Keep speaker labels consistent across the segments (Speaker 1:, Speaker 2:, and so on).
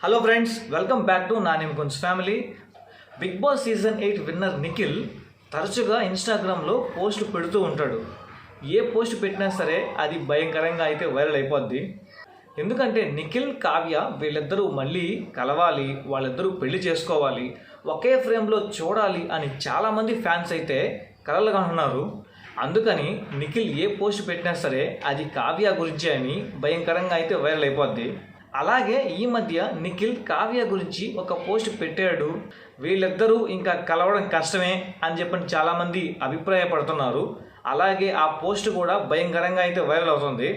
Speaker 1: Hello friends, welcome back to నా name కొంచెం family. Big boss season 8 winner Nikhil తరచుగా ఇన్స్టాగ్రామ్లో పోస్టులు పెడుతూ ఉంటాడు. ఏ పోస్ట్ పెట్టినా సరే అది భయంకరంగా అయితే వైరల్ అయిపోద్ది. ఎందుకంటే నిఖిల్, కావ్య వీళ్ళిద్దరూ మళ్ళీ కలవాలి, వాళ్ళిద్దరూ పెళ్లి చేసుకోవాలి, ఒకే ఫ్రేమ్లో చూడాలి అని చాలామంది ఫ్యాన్స్ అయితే కలలుగా ఉన్నారు. అందుకని నిఖిల్ ఏ పోస్ట్ పెట్టినా సరే అది కావ్య గురించి అని భయంకరంగా అయితే వైరల్ అయిపోద్ది. అలాగే ఈ మధ్య నిఖిల్ కావ్య గురించి ఒక పోస్ట్ పెట్టాడు. వీళ్ళిద్దరూ ఇంకా కలవడం కష్టమే అని చెప్పని చాలామంది అభిప్రాయపడుతున్నారు. అలాగే ఆ పోస్ట్ కూడా భయంకరంగా అయితే వైరల్ అవుతుంది.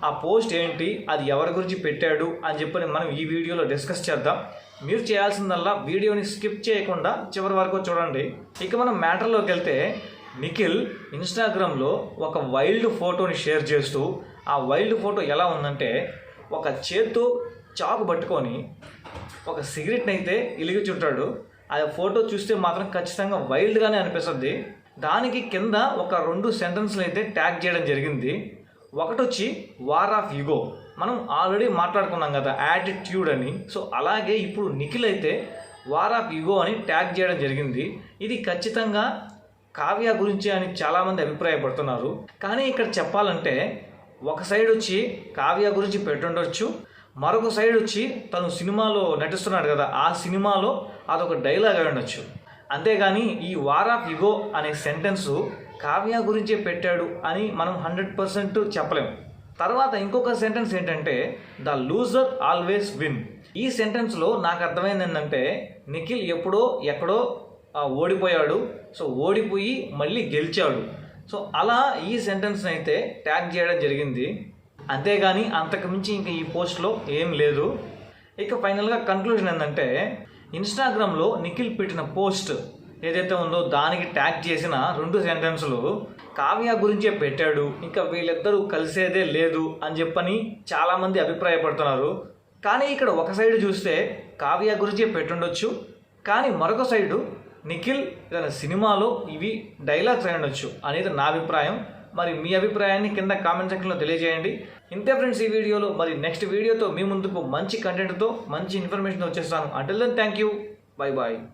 Speaker 1: ఆ పోస్ట్ ఏంటి, అది ఎవరి గురించి పెట్టాడు అని చెప్పని మనం ఈ వీడియోలో డిస్కస్ చేద్దాం. మీరు చేయాల్సిందల్లా వీడియోని స్కిప్ చేయకుండా చివరి వరకు చూడండి. ఇక మనం మ్యాటర్లోకి వెళ్తే, నిఖిల్ ఇన్స్టాగ్రామ్లో ఒక వైల్డ్ ఫోటోని షేర్ చేస్తూ, ఆ వైల్డ్ ఫోటో ఎలా ఉందంటే, ఒక చేత్తో చాకు పట్టుకొని ఒక సిగరెట్ని అయితే ఇలిగిచుంటాడు. ఆ ఫోటో చూస్తే మాత్రం ఖచ్చితంగా వైల్డ్గానే అనిపిస్తుంది. దానికి కింద ఒక 2 సెంటెన్స్లు అయితే ట్యాగ్ చేయడం జరిగింది. ఒకటి వచ్చి వార్ ఆఫ్ ఈగో, మనం ఆల్రెడీ మాట్లాడుకున్నాం కదా యాటిట్యూడ్ అని. సో అలాగే ఇప్పుడు నిఖిల్ అయితే వార్ ఆఫ్ ఈగో అని ట్యాగ్ చేయడం జరిగింది. ఇది ఖచ్చితంగా కావ్య గురించి అని చాలామంది అభిప్రాయపడుతున్నారు. కానీ ఇక్కడ చెప్పాలంటే, ఒక సైడ్ వచ్చి కావ్య గురించి పెట్టుండొచ్చు, మరొక సైడ్ వచ్చి తను సినిమాలో నటిస్తున్నాడు కదా, ఆ సినిమాలో అదొక డైలాగ్ అయి ఉండొచ్చు. అంతేగాని ఈ వార్ ఆఫ్ ఈగో అనే సెంటెన్సు కావ్య గురించే పెట్టాడు అని మనం 100% చెప్పలేము. తర్వాత ఇంకొక సెంటెన్స్ ఏంటంటే, ద లూజర్ ఆల్వేస్ విన్. ఈ సెంటెన్స్లో నాకు అర్థమైంది ఏంటంటే, నిఖిల్ ఎప్పుడో ఎక్కడో ఓడిపోయాడు, సో ఓడిపోయి మళ్ళీ గెలిచాడు. సో అలా ఈ సెంటెన్స్ని అయితే ట్యాగ్ చేయడం జరిగింది. అంతేగాని అంతకుమించి ఇంకా ఈ పోస్ట్లో ఏం లేదు. ఇక ఫైనల్గా కన్క్లూజన్ ఏంటంటే, ఇన్స్టాగ్రామ్లో నిఖిల్ పెట్టిన పోస్ట్ ఏదైతే ఉందో దానికి ట్యాగ్ చేసిన 2 సెంటెన్సులు కావ్య గురించే పెట్టాడు, ఇంకా వీళ్ళిద్దరూ కలిసేదే లేదు అని చెప్పని చాలామంది అభిప్రాయపడుతున్నారు. కానీ ఇక్కడ ఒక సైడు చూస్తే కావ్య గురించే పెట్టుండొచ్చు, కానీ మరొక సైడు నిఖిల్ ఏదైనా సినిమాలో ఇవి డైలాగ్స్ అయి ఉండొచ్చు అనేది నా అభిప్రాయం. మరి మీ అభిప్రాయాన్ని కింద కామెంట్ సెక్షన్లో తెలియజేయండి. ఇంతే ఫ్రెండ్స్ ఈ వీడియోలో. మరి నెక్స్ట్ వీడియోతో మీ ముందుకు మంచి కంటెంట్తో మంచి ఇన్ఫర్మేషన్ వచ్చేస్తాను. Until then thank you, bye bye.